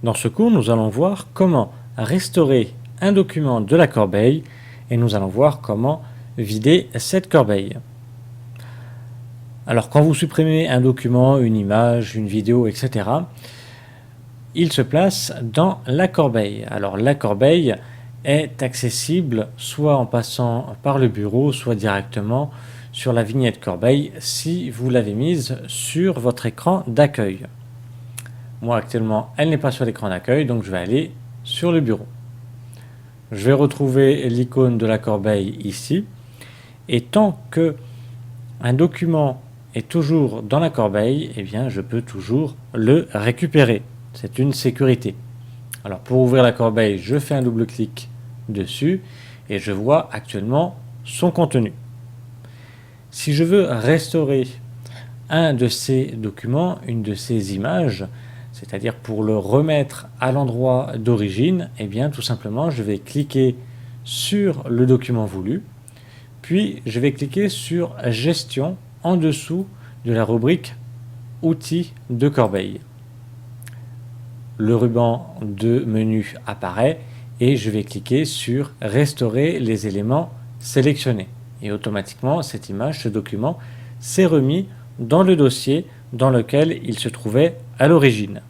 Dans ce cours, nous allons voir comment restaurer un document de la corbeille et nous allons voir comment vider cette corbeille. Alors quand vous supprimez un document, une image, une vidéo, etc., il se place dans la corbeille. Alors la corbeille est accessible soit en passant par le bureau, soit directement sur la vignette corbeille si vous l'avez mise sur votre écran d'accueil. Moi actuellement elle n'est pas sur l'écran d'accueil, donc je vais aller sur le bureau. Je vais retrouver l'icône de la corbeille ici, et tant que un document est toujours dans la corbeille, eh bien je peux toujours le récupérer. C'est une sécurité. Alors pour ouvrir la corbeille, je fais un double clic dessus et je vois actuellement son contenu. Si je veux restaurer un de ces documents, une de ces images, c'est-à-dire pour le remettre à l'endroit d'origine, eh bien tout simplement je vais cliquer sur le document voulu, puis je vais cliquer sur Gestion en dessous de la rubrique Outils de corbeille. Le ruban de menu apparaît et je vais cliquer sur Restaurer les éléments sélectionnés. Et automatiquement, cette image, ce document, s'est remis dans le dossier dans lequel il se trouvait à l'origine.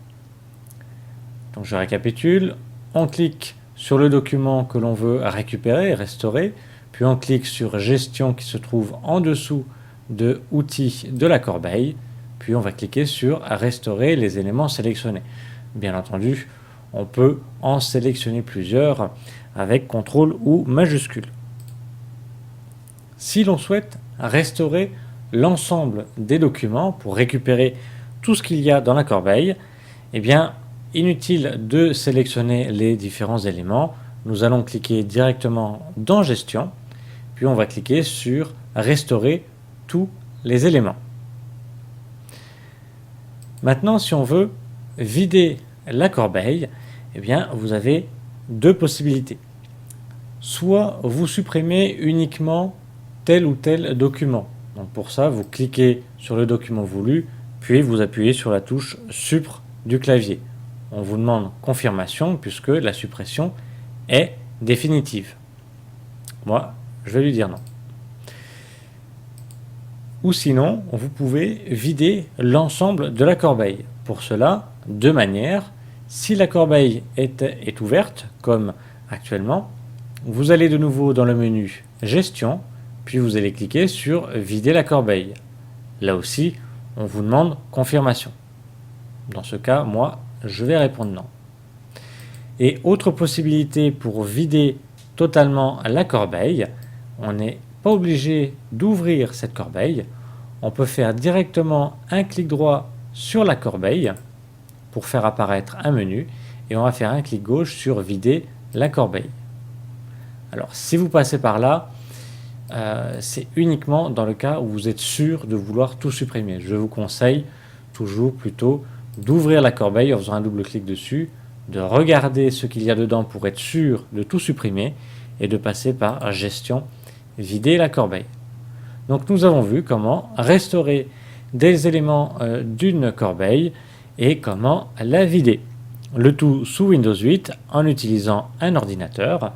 Donc je récapitule, on clique sur le document que l'on veut récupérer et restaurer, puis on clique sur Gestion qui se trouve en dessous de Outils de la corbeille, puis on va cliquer sur Restaurer les éléments sélectionnés. Bien entendu, on peut en sélectionner plusieurs avec CTRL ou majuscule. Si l'on souhaite restaurer l'ensemble des documents pour récupérer tout ce qu'il y a dans la corbeille, eh bien, inutile de sélectionner les différents éléments. Nous allons cliquer directement dans Gestion, puis on va cliquer sur Restaurer tous les éléments. Maintenant, si on veut vider la corbeille, eh bien, vous avez deux possibilités. Soit vous supprimez uniquement tel ou tel document. Donc pour ça, vous cliquez sur le document voulu, puis vous appuyez sur la touche Supr du clavier. On vous demande confirmation puisque la suppression est définitive. Moi, je vais lui dire non. Ou sinon, vous pouvez vider l'ensemble de la corbeille. Pour cela, deux manières. Si la corbeille est ouverte, comme actuellement, vous allez de nouveau dans le menu Gestion, puis vous allez cliquer sur Vider la corbeille. Là aussi, on vous demande confirmation. Dans ce cas, moi, je vais répondre non. Et autre possibilité pour vider totalement la corbeille, on n'est pas obligé d'ouvrir cette corbeille. On peut faire directement un clic droit sur la corbeille pour faire apparaître un menu et on va faire un clic gauche sur Vider la corbeille. Alors si vous passez par là, c'est uniquement dans le cas où vous êtes sûr de vouloir tout supprimer. Je vous conseille toujours plutôt d'ouvrir la corbeille en faisant un double clic dessus, de regarder ce qu'il y a dedans pour être sûr de tout supprimer et de passer par Gestion, Vider la corbeille. Donc nous avons vu comment restaurer des éléments d'une corbeille et comment la vider. Le tout sous Windows 8 en utilisant un ordinateur.